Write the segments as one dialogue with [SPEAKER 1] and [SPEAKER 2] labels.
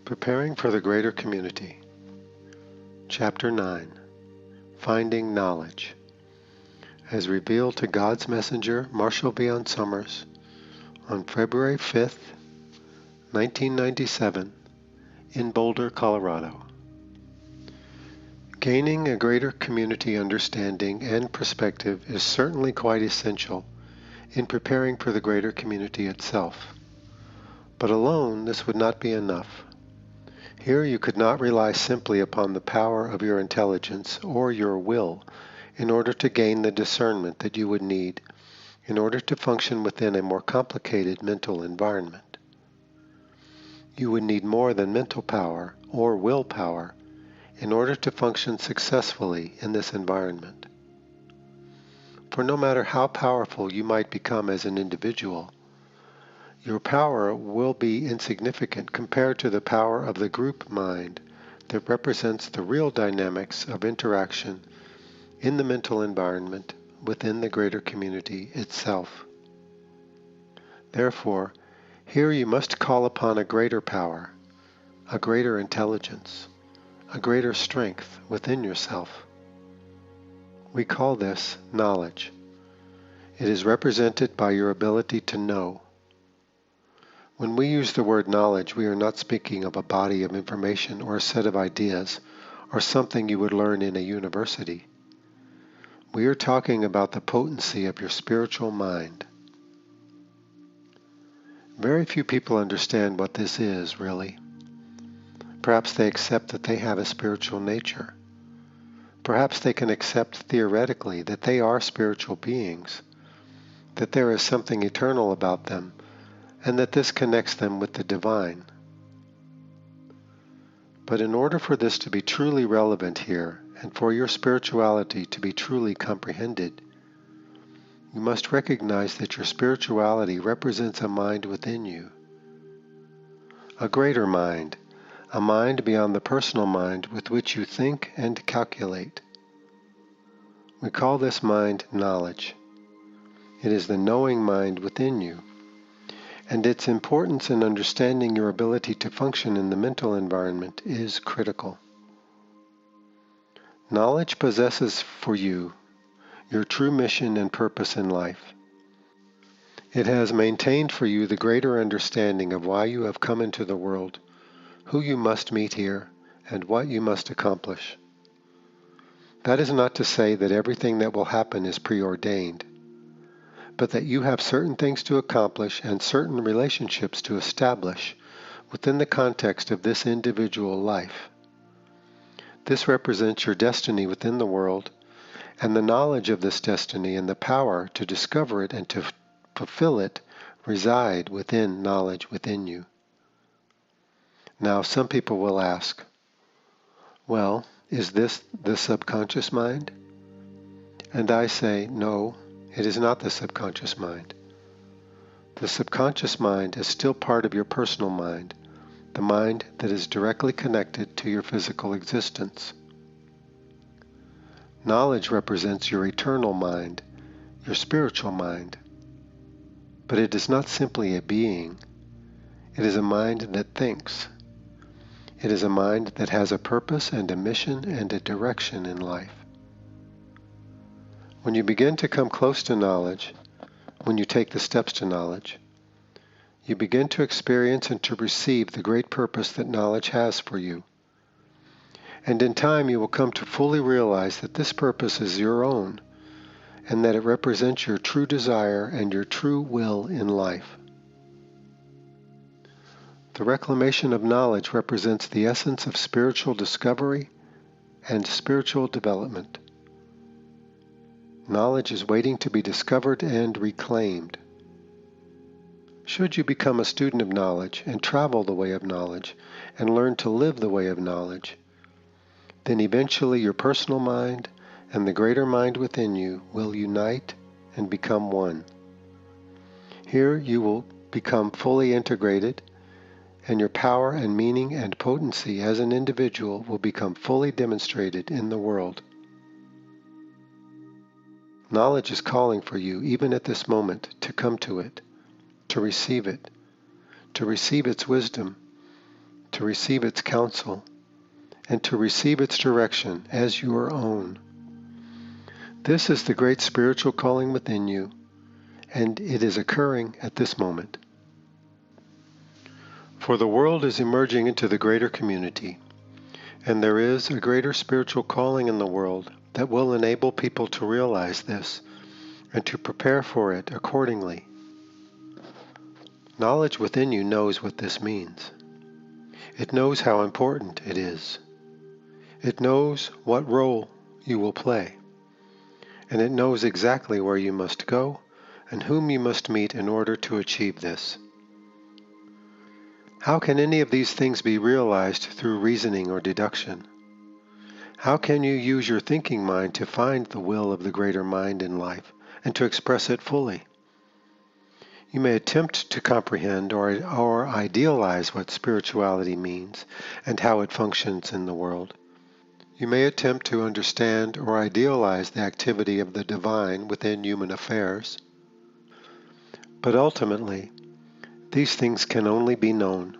[SPEAKER 1] Preparing for the Greater Community. Chapter 9. Finding Knowledge. As revealed to God's messenger, Marshall Leon Summers, on February 5th, 1997, in Boulder, Colorado. Gaining a greater community understanding and perspective is certainly quite essential in preparing for the greater community itself. But alone, this would not be enough. Here you could not rely simply upon the power of your intelligence or your will in order to gain the discernment that you would need in order to function within a more complicated mental environment. You would need more than mental power or willpower in order to function successfully in this environment. For no matter how powerful you might become as an individual, your power will be insignificant compared to the power of the group mind that represents the real dynamics of interaction in the mental environment within the greater community itself. Therefore, here you must call upon a greater power, a greater intelligence, a greater strength within yourself. We call this knowledge. It is represented by your ability to know. When we use the word knowledge, we are not speaking of a body of information or a set of ideas or something you would learn in a university. We are talking about the potency of your spiritual mind. Very few people understand what this is, really. Perhaps they accept that they have a spiritual nature. Perhaps they can accept theoretically that they are spiritual beings, that there is something eternal about them, and that this connects them with the divine. But in order for this to be truly relevant here, and for your spirituality to be truly comprehended, you must recognize that your spirituality represents a mind within you. A greater mind, a mind beyond the personal mind with which you think and calculate. We call this mind knowledge. It is the knowing mind within you, and its importance in understanding your ability to function in the mental environment is critical. Knowledge possesses for you your true mission and purpose in life. It has maintained for you the greater understanding of why you have come into the world, who you must meet here, and what you must accomplish. That is not to say that everything that will happen is preordained, but that you have certain things to accomplish and certain relationships to establish within the context of this individual life. This represents your destiny within the world, and the knowledge of this destiny and the power to discover it and to fulfill it reside within knowledge within you. Now, some people will ask, well, is this the subconscious mind? And I say, no, it is not the subconscious mind. The subconscious mind is still part of your personal mind, the mind that is directly connected to your physical existence. Knowledge represents your eternal mind, your spiritual mind. But it is not simply a being. It is a mind that thinks. It is a mind that has a purpose and a mission and a direction in life. When you begin to come close to knowledge, when you take the steps to knowledge, you begin to experience and to receive the great purpose that knowledge has for you. And in time you will come to fully realize that this purpose is your own, and that it represents your true desire and your true will in life. The reclamation of knowledge represents the essence of spiritual discovery and spiritual development. Knowledge is waiting to be discovered and reclaimed. Should you become a student of knowledge and travel the way of knowledge and learn to live the way of knowledge, then eventually your personal mind and the greater mind within you will unite and become one. Here you will become fully integrated, and your power and meaning and potency as an individual will become fully demonstrated in the world. Knowledge is calling for you, even at this moment, to come to it, to receive its wisdom, to receive its counsel, and to receive its direction as your own. This is the great spiritual calling within you, and it is occurring at this moment. For the world is emerging into the greater community, and there is a greater spiritual calling in the world that will enable people to realize this and to prepare for it accordingly. Knowledge within you knows what this means. It knows how important it is. It knows what role you will play, and it knows exactly where you must go and whom you must meet in order to achieve this. How can any of these things be realized through reasoning or deduction? How can you use your thinking mind to find the will of the greater mind in life and to express it fully? You may attempt to comprehend or idealize what spirituality means and how it functions in the world. You may attempt to understand or idealize the activity of the divine within human affairs. But ultimately, these things can only be known.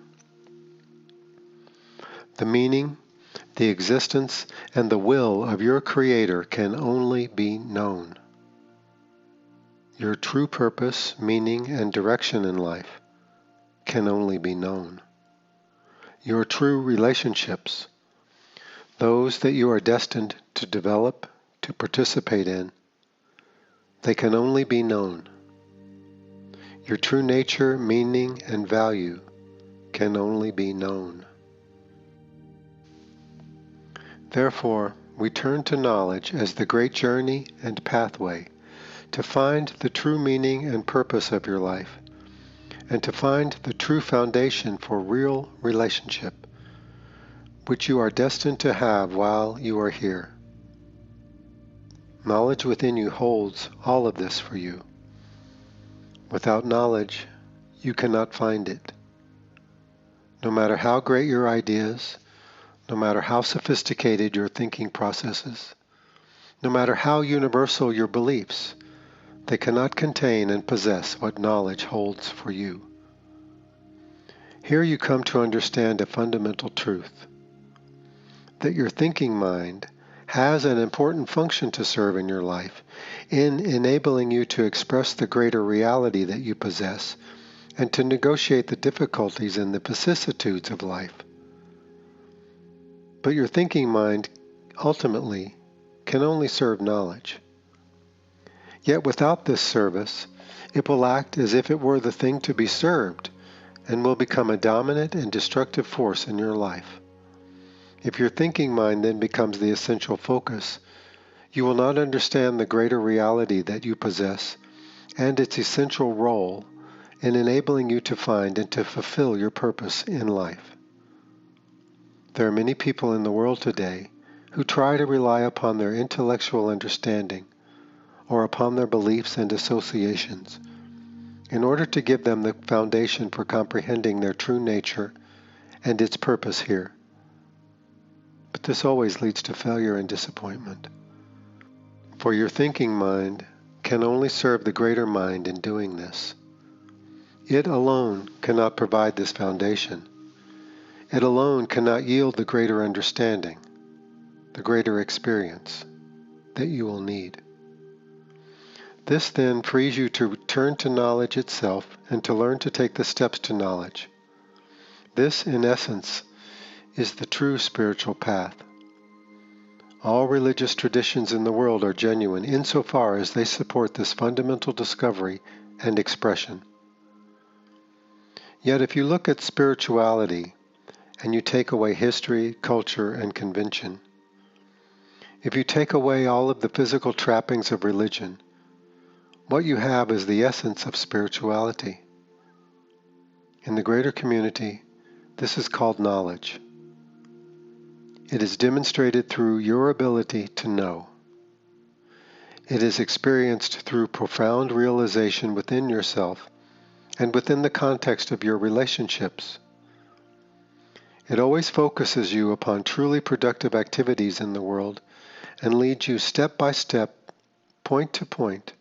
[SPEAKER 1] The meaning, the existence, and the will of your Creator can only be known. Your true purpose, meaning, and direction in life can only be known. Your true relationships, those that you are destined to develop, to participate in, they can only be known. Your true nature, meaning, and value can only be known. Therefore, we turn to knowledge as the great journey and pathway to find the true meaning and purpose of your life, and to find the true foundation for real relationship, which you are destined to have while you are here. Knowledge within you holds all of this for you. Without knowledge, you cannot find it. No matter how great your ideas, no matter how sophisticated your thinking processes, no matter how universal your beliefs, they cannot contain and possess what knowledge holds for you. Here you come to understand a fundamental truth, that your thinking mind has an important function to serve in your life in enabling you to express the greater reality that you possess and to negotiate the difficulties and the vicissitudes of life. But your thinking mind ultimately can only serve knowledge. Yet without this service, it will act as if it were the thing to be served and will become a dominant and destructive force in your life. If your thinking mind then becomes the essential focus, you will not understand the greater reality that you possess and its essential role in enabling you to find and to fulfill your purpose in life. There are many people in the world today who try to rely upon their intellectual understanding or upon their beliefs and associations in order to give them the foundation for comprehending their true nature and its purpose here. But this always leads to failure and disappointment. For your thinking mind can only serve the greater mind in doing this. It alone cannot provide this foundation. It alone cannot yield the greater understanding, the greater experience that you will need. This then frees you to return to knowledge itself and to learn to take the steps to knowledge. This, in essence, is the true spiritual path. All religious traditions in the world are genuine insofar as they support this fundamental discovery and expression. Yet if you look at spirituality and you take away history, culture, and convention, if you take away all of the physical trappings of religion, what you have is the essence of spirituality. In the greater community, this is called knowledge. It is demonstrated through your ability to know. It is experienced through profound realization within yourself and within the context of your relationships. It always focuses you upon truly productive activities in the world and leads you step by step, point to point,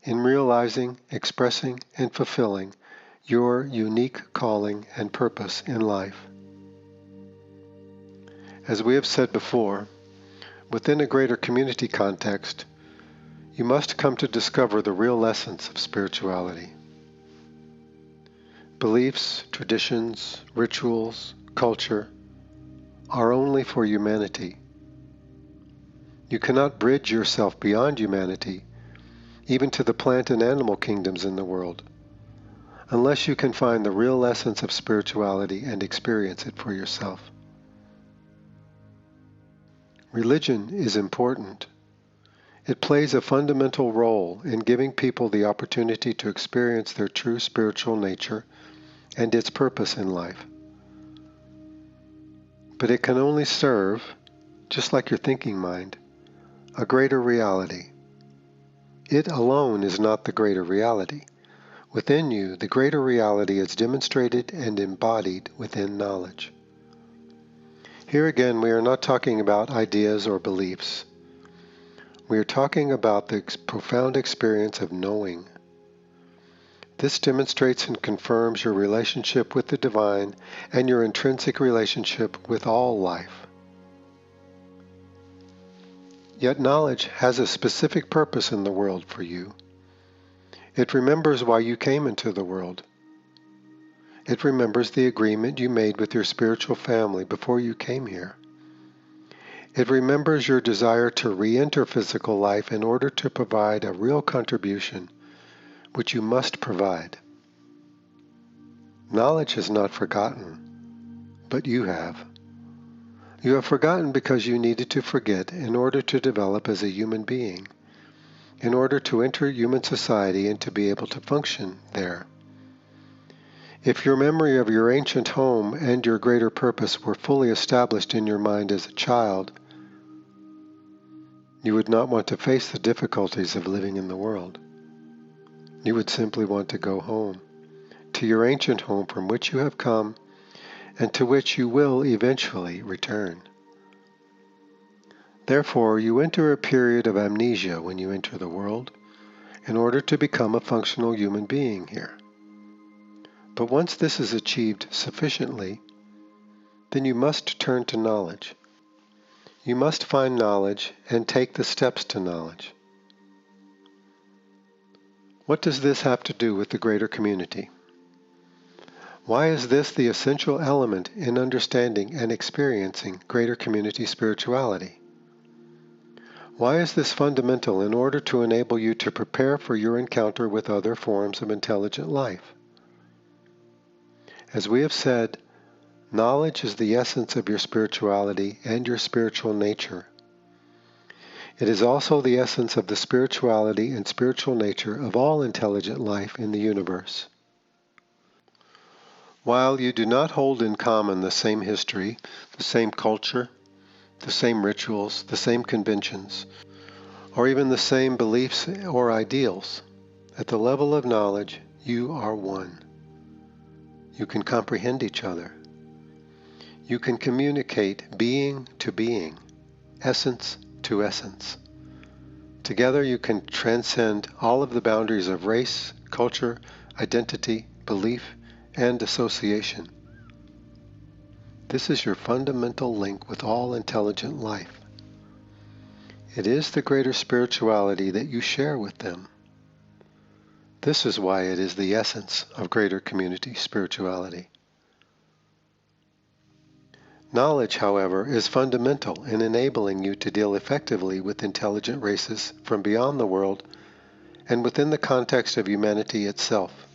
[SPEAKER 1] in realizing, expressing, and fulfilling your unique calling and purpose in life. As we have said before, within a greater community context, you must come to discover the real essence of spirituality. Beliefs, traditions, rituals, culture are only for humanity. You cannot bridge yourself beyond humanity, even to the plant and animal kingdoms in the world, unless you can find the real essence of spirituality and experience it for yourself. Religion is important. It plays a fundamental role in giving people the opportunity to experience their true spiritual nature and its purpose in life. But it can only serve, just like your thinking mind, a greater reality. It alone is not the greater reality. Within you, the greater reality is demonstrated and embodied within knowledge. Here again, we are not talking about ideas or beliefs. We are talking about the profound experience of knowing. This demonstrates and confirms your relationship with the divine and your intrinsic relationship with all life. Yet knowledge has a specific purpose in the world for you. It remembers why you came into the world. It remembers the agreement you made with your spiritual family before you came here. It remembers your desire to re-enter physical life in order to provide a real contribution, which you must provide. Knowledge has not forgotten, but you have. You have forgotten because you needed to forget in order to develop as a human being, in order to enter human society and to be able to function there. If your memory of your ancient home and your greater purpose were fully established in your mind as a child, you would not want to face the difficulties of living in the world. You would simply want to go home, to your ancient home from which you have come and to which you will eventually return. Therefore, you enter a period of amnesia when you enter the world in order to become a functional human being here. But once this is achieved sufficiently, then you must turn to knowledge. You must find knowledge and take the steps to knowledge. What does this have to do with the greater community? Why is this the essential element in understanding and experiencing greater community spirituality? Why is this fundamental in order to enable you to prepare for your encounter with other forms of intelligent life? As we have said, knowledge is the essence of your spirituality and your spiritual nature. It is also the essence of the spirituality and spiritual nature of all intelligent life in the universe. While you do not hold in common the same history, the same culture, the same rituals, the same conventions, or even the same beliefs or ideals, at the level of knowledge, you are one. You can comprehend each other. You can communicate being to being, essence to essence. Together you can transcend all of the boundaries of race, culture, identity, belief, and association. This is your fundamental link with all intelligent life. It is the greater spirituality that you share with them. This is why it is the essence of greater community spirituality. Knowledge, however, is fundamental in enabling you to deal effectively with intelligent races from beyond the world and within the context of humanity itself.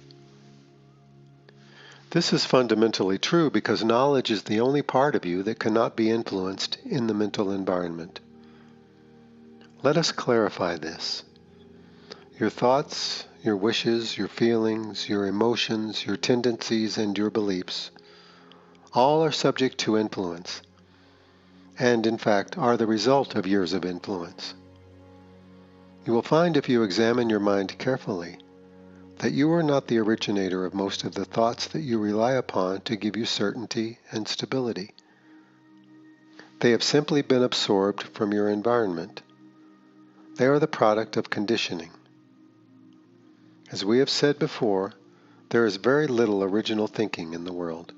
[SPEAKER 1] This is fundamentally true because knowledge is the only part of you that cannot be influenced in the mental environment. Let us clarify this. Your thoughts, your wishes, your feelings, your emotions, your tendencies, and your beliefs all are subject to influence, and in fact are the result of years of influence. You will find if you examine your mind carefully that you are not the originator of most of the thoughts that you rely upon to give you certainty and stability. They have simply been absorbed from your environment. They are the product of conditioning. As we have said before, there is very little original thinking in the world.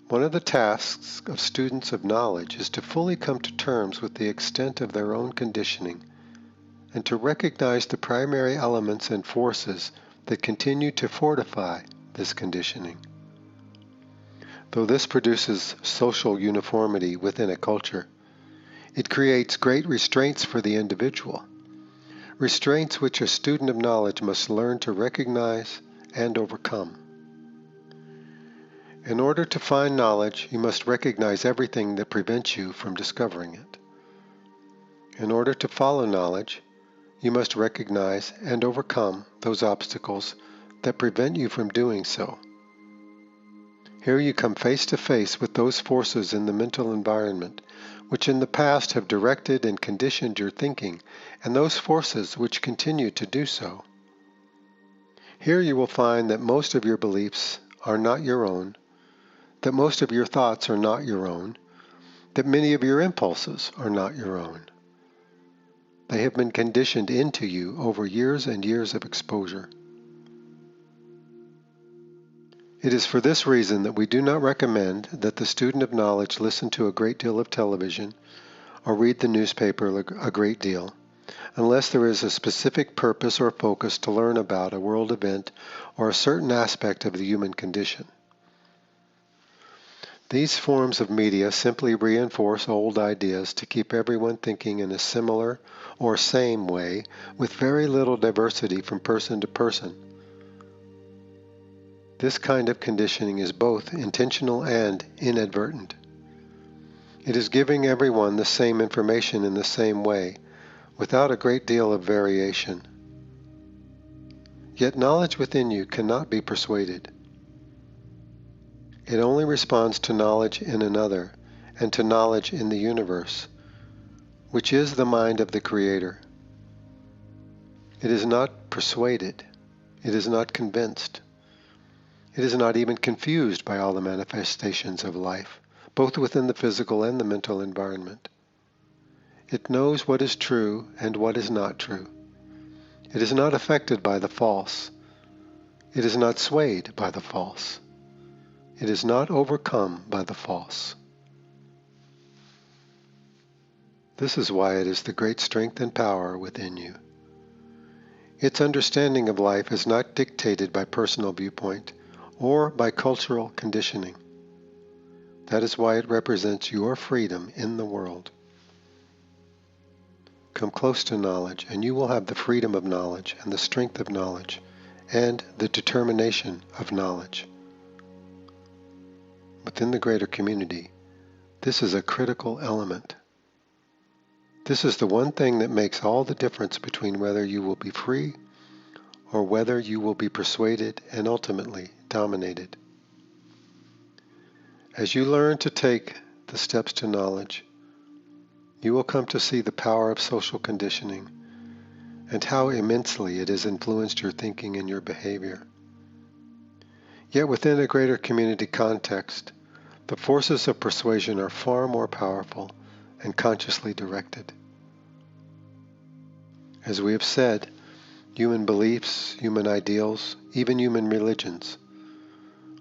[SPEAKER 1] One of the tasks of students of knowledge is to fully come to terms with the extent of their own conditioning and to recognize the primary elements and forces that continue to fortify this conditioning. Though this produces social uniformity within a culture, it creates great restraints for the individual, restraints which a student of knowledge must learn to recognize and overcome. In order to find knowledge, you must recognize everything that prevents you from discovering it. In order to follow knowledge, you must recognize and overcome those obstacles that prevent you from doing so. Here you come face to face with those forces in the mental environment which in the past have directed and conditioned your thinking, and those forces which continue to do so. Here you will find that most of your beliefs are not your own, that most of your thoughts are not your own, that many of your impulses are not your own. They have been conditioned into you over years and years of exposure. It is for this reason that we do not recommend that the student of knowledge listen to a great deal of television or read the newspaper a great deal, unless there is a specific purpose or focus to learn about a world event or a certain aspect of the human condition. These forms of media simply reinforce old ideas to keep everyone thinking in a similar or same way with very little diversity from person to person. This kind of conditioning is both intentional and inadvertent. It is giving everyone the same information in the same way, without a great deal of variation. Yet knowledge within you cannot be persuaded. It only responds to knowledge in another and to knowledge in the universe, which is the mind of the Creator. It is not persuaded. It is not convinced. It is not even confused by all the manifestations of life, both within the physical and the mental environment. It knows what is true and what is not true. It is not affected by the false. It is not swayed by the false. It is not overcome by the false. This is why it is the great strength and power within you. Its understanding of life is not dictated by personal viewpoint or by cultural conditioning. That is why it represents your freedom in the world. Come close to knowledge, and you will have the freedom of knowledge and the strength of knowledge and the determination of knowledge. Within the greater community, this is a critical element. This is the one thing that makes all the difference between whether you will be free or whether you will be persuaded and ultimately dominated. As you learn to take the steps to knowledge, you will come to see the power of social conditioning and how immensely it has influenced your thinking and your behavior. Yet within a greater community context, the forces of persuasion are far more powerful and consciously directed. As we have said, human beliefs, human ideals, even human religions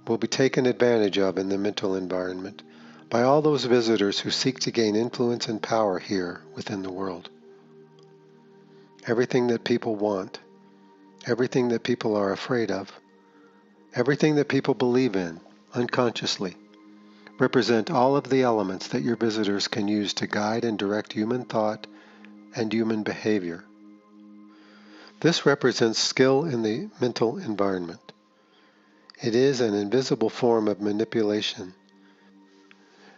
[SPEAKER 1] will be taken advantage of in the mental environment by all those visitors who seek to gain influence and power here within the world. Everything that people want, everything that people are afraid of, everything that people believe in unconsciously, represent all of the elements that your visitors can use to guide and direct human thought and human behavior. This represents skill in the mental environment. It is an invisible form of manipulation,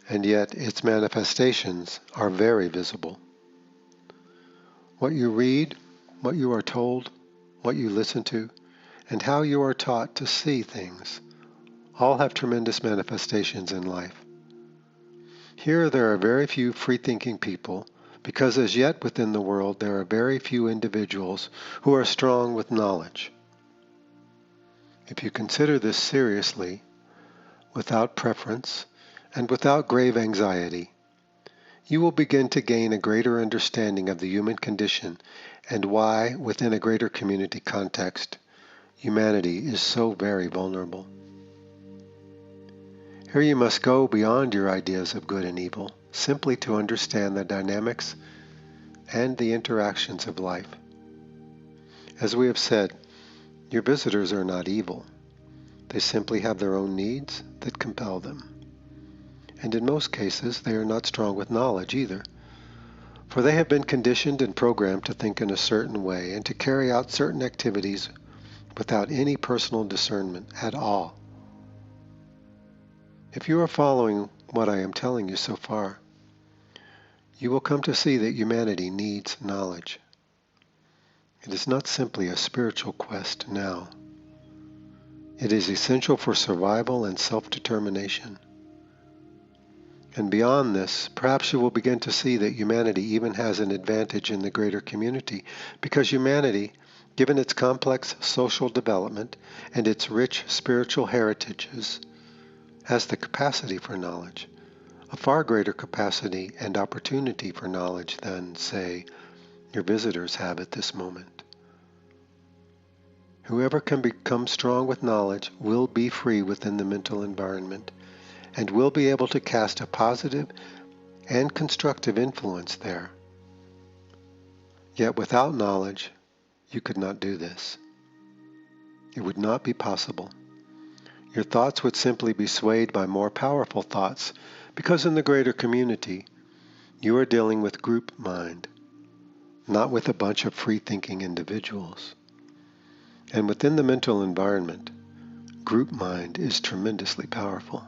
[SPEAKER 1] and yet its manifestations are very visible. What you read, what you are told, what you listen to, and how you are taught to see things all have tremendous manifestations in life. Here there are very few free-thinking people, because as yet within the world there are very few individuals who are strong with knowledge. If you consider this seriously, without preference, and without grave anxiety, you will begin to gain a greater understanding of the human condition and why, within a greater community context, humanity is so very vulnerable. Here you must go beyond your ideas of good and evil, simply to understand the dynamics and the interactions of life. As we have said, your visitors are not evil. They simply have their own needs that compel them. And in most cases, they are not strong with knowledge either, for they have been conditioned and programmed to think in a certain way and to carry out certain activities without any personal discernment at all. If you are following what I am telling you so far, you will come to see that humanity needs knowledge. It is not simply a spiritual quest now. It is essential for survival and self-determination. And beyond this, perhaps you will begin to see that humanity even has an advantage in the greater community, because humanity, given its complex social development and its rich spiritual heritages, has the capacity for knowledge, a far greater capacity and opportunity for knowledge than, say, your visitors have at this moment. Whoever can become strong with knowledge will be free within the mental environment and will be able to cast a positive and constructive influence there. Yet without knowledge, you could not do this. It would not be possible. Your thoughts would simply be swayed by more powerful thoughts, because in the greater community, you are dealing with group mind, not with a bunch of free-thinking individuals. And within the mental environment, group mind is tremendously powerful.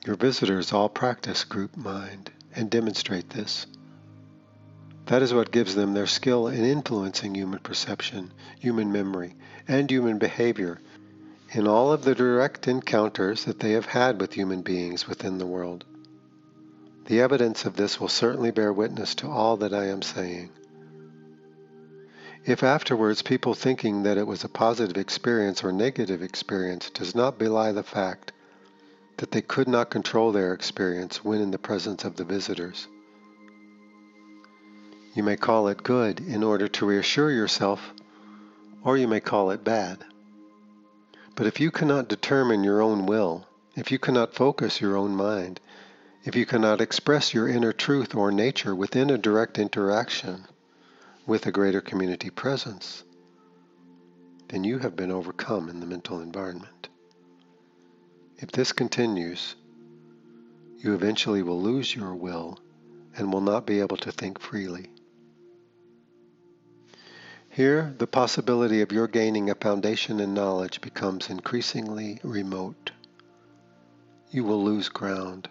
[SPEAKER 1] Your visitors all practice group mind and demonstrate this. That is what gives them their skill in influencing human perception, human memory, and human behavior in all of the direct encounters that they have had with human beings within the world. The evidence of this will certainly bear witness to all that I am saying. If afterwards people thinking that it was a positive experience or negative experience does not belie the fact that they could not control their experience when in the presence of the visitors, you may call it good in order to reassure yourself, or you may call it bad. But if you cannot determine your own will, if you cannot focus your own mind, if you cannot express your inner truth or nature within a direct interaction with a greater community presence, then you have been overcome in the mental environment. If this continues, you eventually will lose your will and will not be able to think freely. Here, the possibility of your gaining a foundation in knowledge becomes increasingly remote. You will lose ground.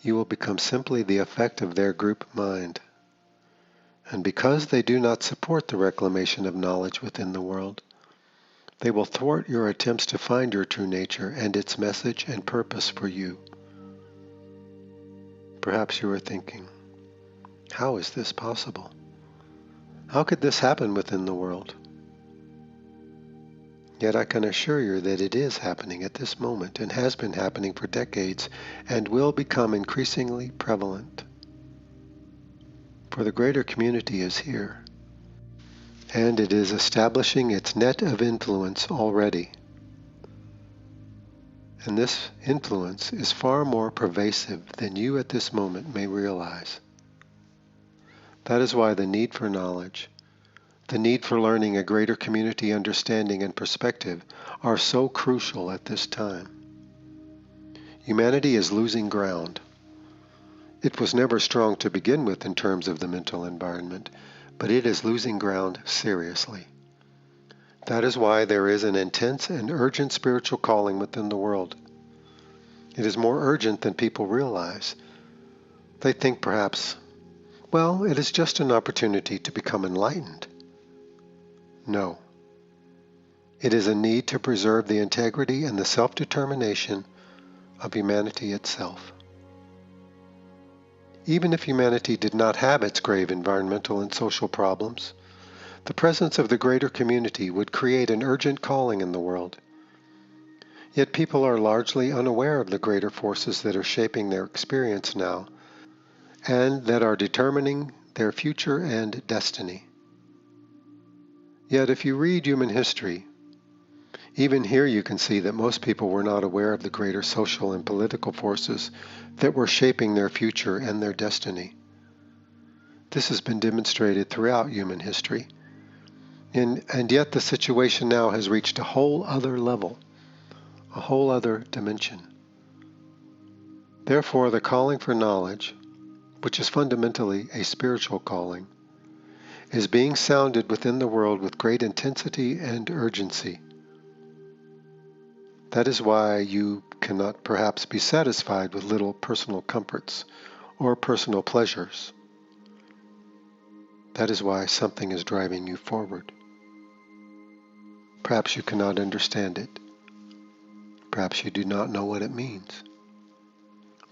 [SPEAKER 1] You will become simply the effect of their group mind. And because they do not support the reclamation of knowledge within the world, they will thwart your attempts to find your true nature and its message and purpose for you. Perhaps you are thinking, how is this possible? How could this happen within the world? Yet I can assure you that it is happening at this moment and has been happening for decades and will become increasingly prevalent. For the greater community is here, and it is establishing its net of influence already. And this influence is far more pervasive than you at this moment may realize. That is why the need for knowledge, the need for learning a greater community understanding and perspective are so crucial at this time. Humanity is losing ground. It was never strong to begin with in terms of the mental environment, but it is losing ground seriously. That is why there is an intense and urgent spiritual calling within the world. It is more urgent than people realize. They think perhaps, well, it is just an opportunity to become enlightened. No. It is a need to preserve the integrity and the self-determination of humanity itself. Even if humanity did not have its grave environmental and social problems, the presence of the greater community would create an urgent calling in the world. Yet people are largely unaware of the greater forces that are shaping their experience now, and that are determining their future and destiny. Yet if you read human history, Even here you can see that most people were not aware of the greater social and political forces that were shaping their future and their destiny. This has been demonstrated throughout human history. And yet the situation now has reached a whole other level, a whole other dimension. Therefore, the calling for knowledge, which is fundamentally a spiritual calling, is being sounded within the world with great intensity and urgency. That is why you cannot perhaps be satisfied with little personal comforts or personal pleasures. That is why something is driving you forward. Perhaps you cannot understand it. Perhaps you do not know what it means.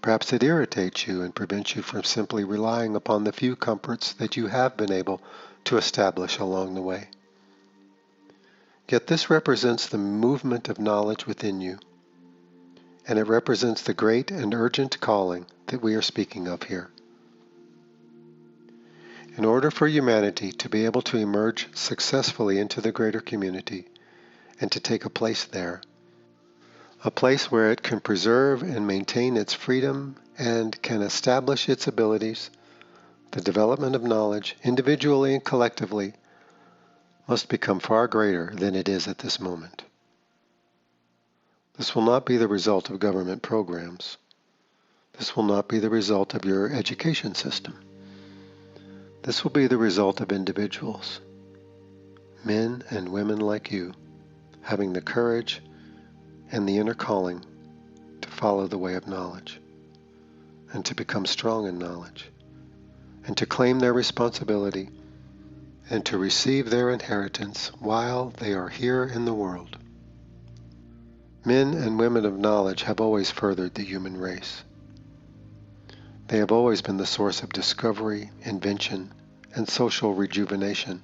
[SPEAKER 1] Perhaps it irritates you and prevents you from simply relying upon the few comforts that you have been able to establish along the way. Yet this represents the movement of knowledge within you, and it represents the great and urgent calling that we are speaking of here. In order for humanity to be able to emerge successfully into the greater community and to take a place there, a place where it can preserve and maintain its freedom and can establish its abilities, the development of knowledge, individually and collectively, must become far greater than it is at this moment. This will not be the result of government programs. This will not be the result of your education system. This will be the result of individuals, men and women like you, having the courage and the inner calling to follow the way of knowledge, and to become strong in knowledge, and to claim their responsibility, and to receive their inheritance while they are here in the world. Men and women of knowledge have always furthered the human race. They have always been the source of discovery, invention, and social rejuvenation.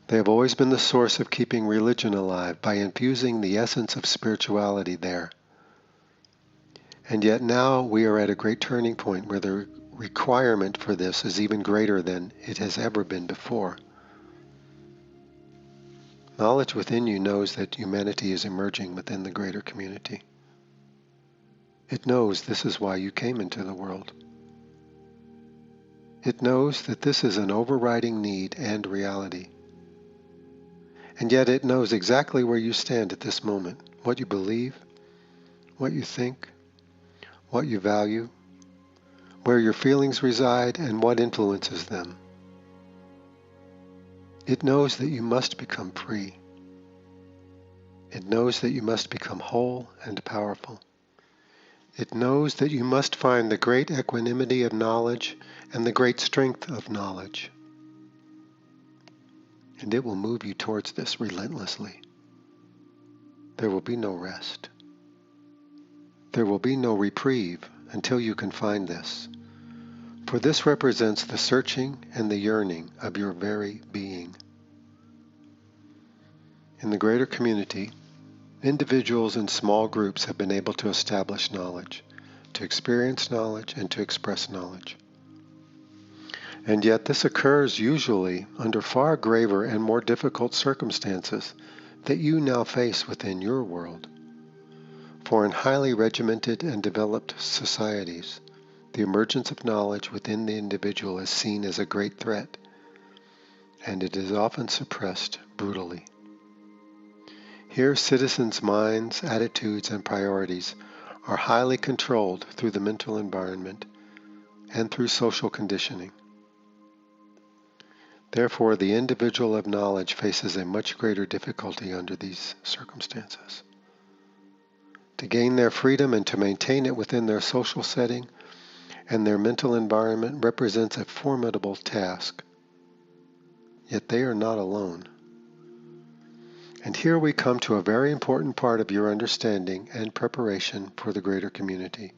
[SPEAKER 1] They have always been the source of keeping religion alive by infusing the essence of spirituality there. And yet now we are at a great turning point where the requirement for this is even greater than it has ever been before. Knowledge within you knows that humanity is emerging within the greater community. It knows this is why you came into the world. It knows that this is an overriding need and reality. And yet it knows exactly where you stand at this moment, what you believe, what you think, what you value, where your feelings reside, and what influences them. It knows that you must become free. It knows that you must become whole and powerful. It knows that you must find the great equanimity of knowledge and the great strength of knowledge. And it will move you towards this relentlessly. There will be no rest. There will be no reprieve until you can find this. For this represents the searching and the yearning of your very being. In the greater community, individuals and small groups have been able to establish knowledge, to experience knowledge, and to express knowledge. And yet this occurs usually under far graver and more difficult circumstances that you now face within your world. For in highly regimented and developed societies, the emergence of knowledge within the individual is seen as a great threat, and it is often suppressed brutally. Here, citizens' minds, attitudes, and priorities are highly controlled through the mental environment and through social conditioning. Therefore, the individual of knowledge faces a much greater difficulty under these circumstances. To gain their freedom and to maintain it within their social setting and their mental environment represents a formidable task. Yet they are not alone. And here we come to a very important part of your understanding and preparation for the greater community.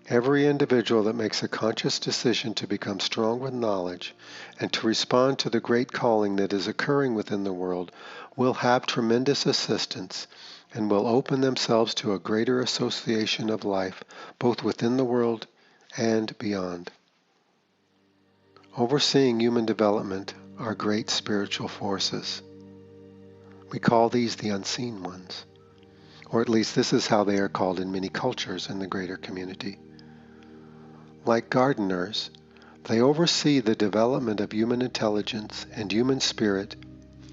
[SPEAKER 1] Every individual that makes a conscious decision to become strong with knowledge and to respond to the great calling that is occurring within the world will have tremendous assistance and will open themselves to a greater association of life both within the world and beyond. Overseeing human development are great spiritual forces. We call these the unseen ones, or at least this is how they are called in many cultures in the greater community. Like gardeners, they oversee the development of human intelligence and human spirit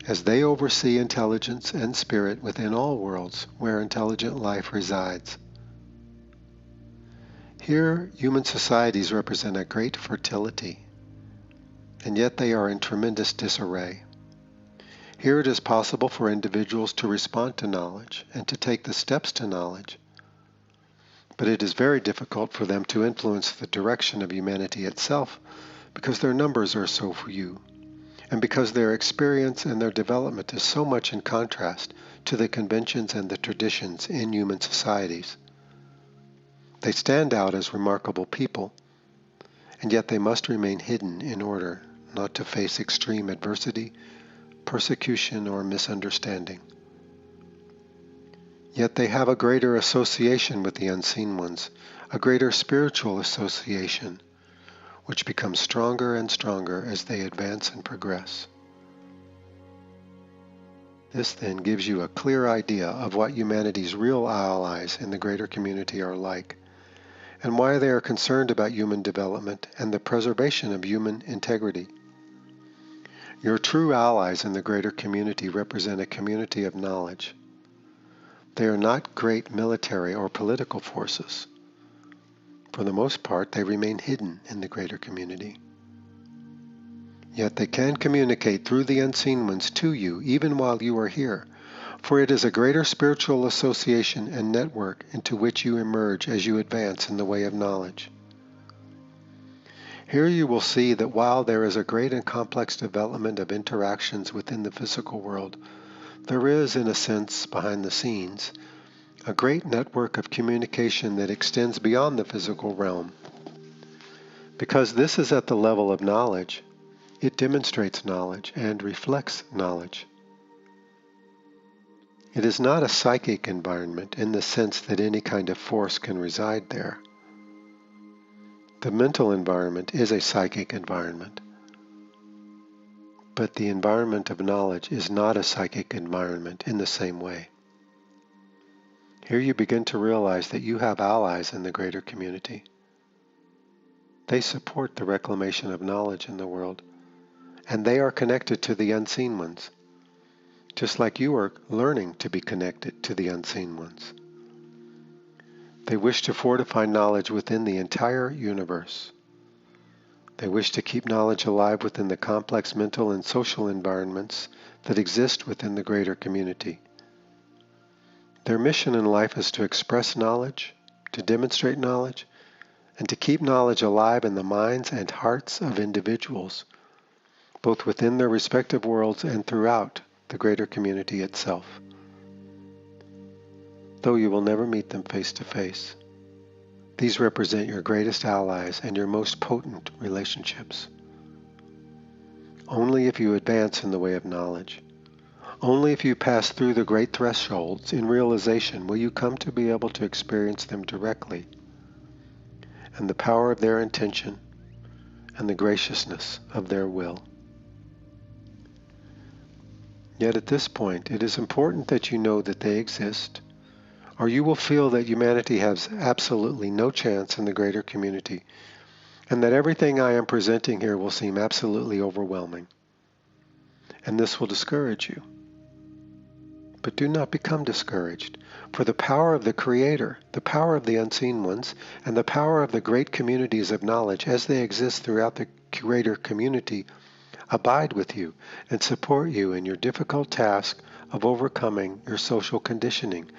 [SPEAKER 1] as they oversee intelligence and spirit within all worlds where intelligent life resides. Here, human societies represent a great fertility, and yet they are in tremendous disarray. Here it is possible for individuals to respond to knowledge and to take the steps to knowledge, but it is very difficult for them to influence the direction of humanity itself because their numbers are so few, and because their experience and their development is so much in contrast to the conventions and the traditions in human societies. They stand out as remarkable people, and yet they must remain hidden in order not to face extreme adversity, persecution, or misunderstanding. Yet they have a greater association with the unseen ones, a greater spiritual association, which becomes stronger and stronger as they advance and progress. This then gives you a clear idea of what humanity's real allies in the greater community are like, and why they are concerned about human development and the preservation of human integrity. Your true allies in the greater community represent a community of knowledge. They are not great military or political forces. For the most part, they remain hidden in the greater community. Yet they can communicate through the unseen ones to you even while you are here, for it is a greater spiritual association and network into which you emerge as you advance in the way of knowledge. Here you will see that while there is a great and complex development of interactions within the physical world, there is, in a sense, behind the scenes, a great network of communication that extends beyond the physical realm. Because this is at the level of knowledge, it demonstrates knowledge and reflects knowledge. It is not a psychic environment in the sense that any kind of force can reside there. The mental environment is a psychic environment, but the environment of knowledge is not a psychic environment in the same way. Here you begin to realize that you have allies in the greater community. They support the reclamation of knowledge in the world, and they are connected to the unseen ones, just like you are learning to be connected to the unseen ones. They wish to fortify knowledge within the entire universe. They wish to keep knowledge alive within the complex mental and social environments that exist within the greater community. Their mission in life is to express knowledge, to demonstrate knowledge, and to keep knowledge alive in the minds and hearts of individuals, both within their respective worlds and throughout the greater community itself. Though you will never meet them face to face, these represent your greatest allies and your most potent relationships. Only if you advance in the way of knowledge, only if you pass through the great thresholds in realization will you come to be able to experience them directly, and the power of their intention and the graciousness of their will. Yet at this point, it is important that you know that they exist, or you will feel that humanity has absolutely no chance in the greater community, and that everything I am presenting here will seem absolutely overwhelming. And this will discourage you. But do not become discouraged, for the power of the Creator, the power of the unseen ones, and the power of the great communities of knowledge as they exist throughout the greater community abide with you and support you in your difficult task of overcoming your social conditioning,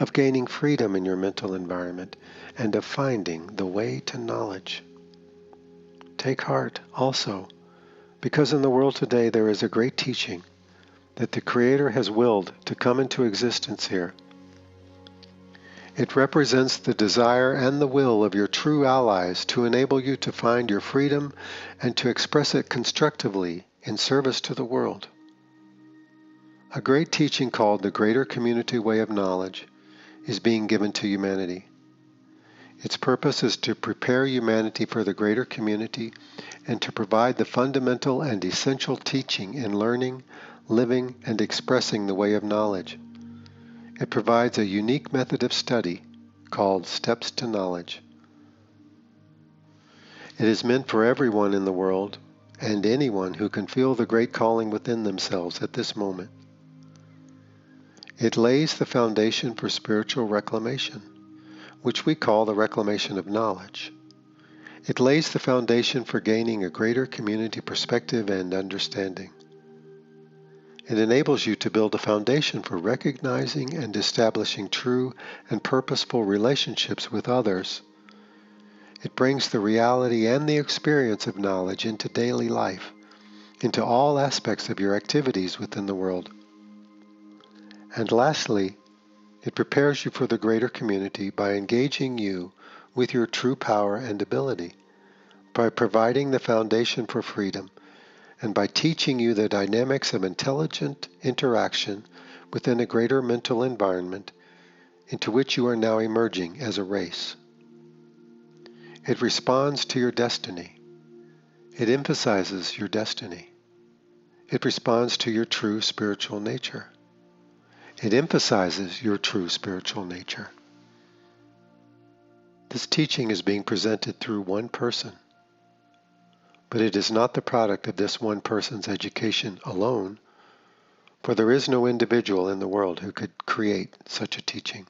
[SPEAKER 1] of gaining freedom in your mental environment, and of finding the way to knowledge. Take heart also, because in the world today there is a great teaching that the Creator has willed to come into existence here. It represents the desire and the will of your true allies to enable you to find your freedom and to express it constructively in service to the world. A great teaching called the Greater Community Way of Knowledge is being given to humanity. Its purpose is to prepare humanity for the greater community and to provide the fundamental and essential teaching in learning, living, and expressing the way of knowledge. It provides a unique method of study called Steps to Knowledge. It is meant for everyone in the world and anyone who can feel the great calling within themselves at this moment. It lays the foundation for spiritual reclamation, which we call the reclamation of knowledge. It lays the foundation for gaining a greater community perspective and understanding. It enables you to build a foundation for recognizing and establishing true and purposeful relationships with others. It brings the reality and the experience of knowledge into daily life, into all aspects of your activities within the world. And lastly, it prepares you for the greater community by engaging you with your true power and ability, by providing the foundation for freedom, and by teaching you the dynamics of intelligent interaction within a greater mental environment into which you are now emerging as a race. It responds to your destiny. It emphasizes your destiny. It responds to your true spiritual nature. It emphasizes your true spiritual nature. This teaching is being presented through one person, but it is not the product of this one person's education alone, for there is no individual in the world who could create such a teaching.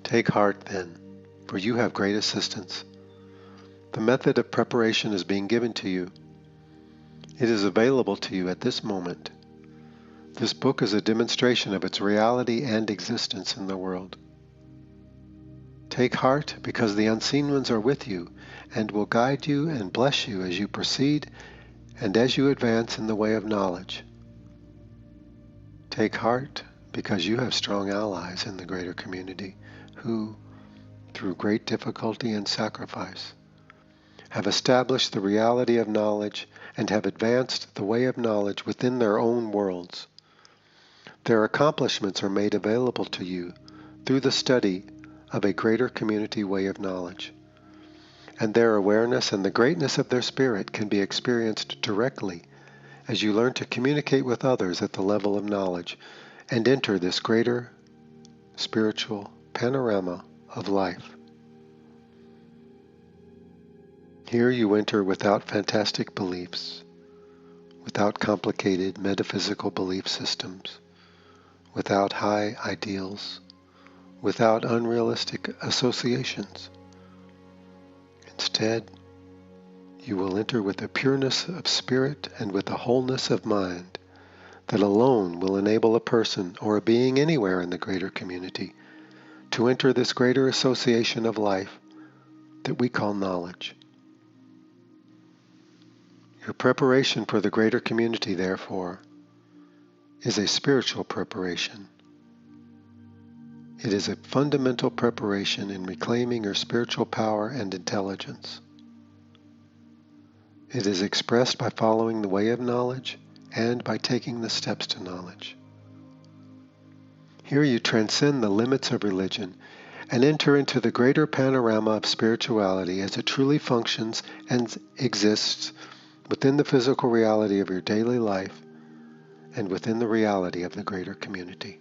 [SPEAKER 1] Take heart then, for you have great assistance. The method of preparation is being given to you. It is available to you at this moment. This book is a demonstration of its reality and existence in the world. Take heart, because the unseen ones are with you and will guide you and bless you as you proceed and as you advance in the way of knowledge. Take heart, because you have strong allies in the greater community who, through great difficulty and sacrifice, have established the reality of knowledge and have advanced the way of knowledge within their own worlds. Their accomplishments are made available to you through the study of a greater community way of knowledge, and their awareness and the greatness of their spirit can be experienced directly as you learn to communicate with others at the level of knowledge and enter this greater spiritual panorama of life. Here you enter without fantastic beliefs, without complicated metaphysical belief systems, without high ideals, without unrealistic associations. Instead, you will enter with a pureness of spirit and with a wholeness of mind that alone will enable a person or a being anywhere in the greater community to enter this greater association of life that we call knowledge. Your preparation for the greater community, therefore, is a spiritual preparation. It is a fundamental preparation in reclaiming your spiritual power and intelligence. It is expressed by following the way of knowledge and by taking the steps to knowledge. Here you transcend the limits of religion and enter into the greater panorama of spirituality as it truly functions and exists within the physical reality of your daily life and within the reality of the greater community.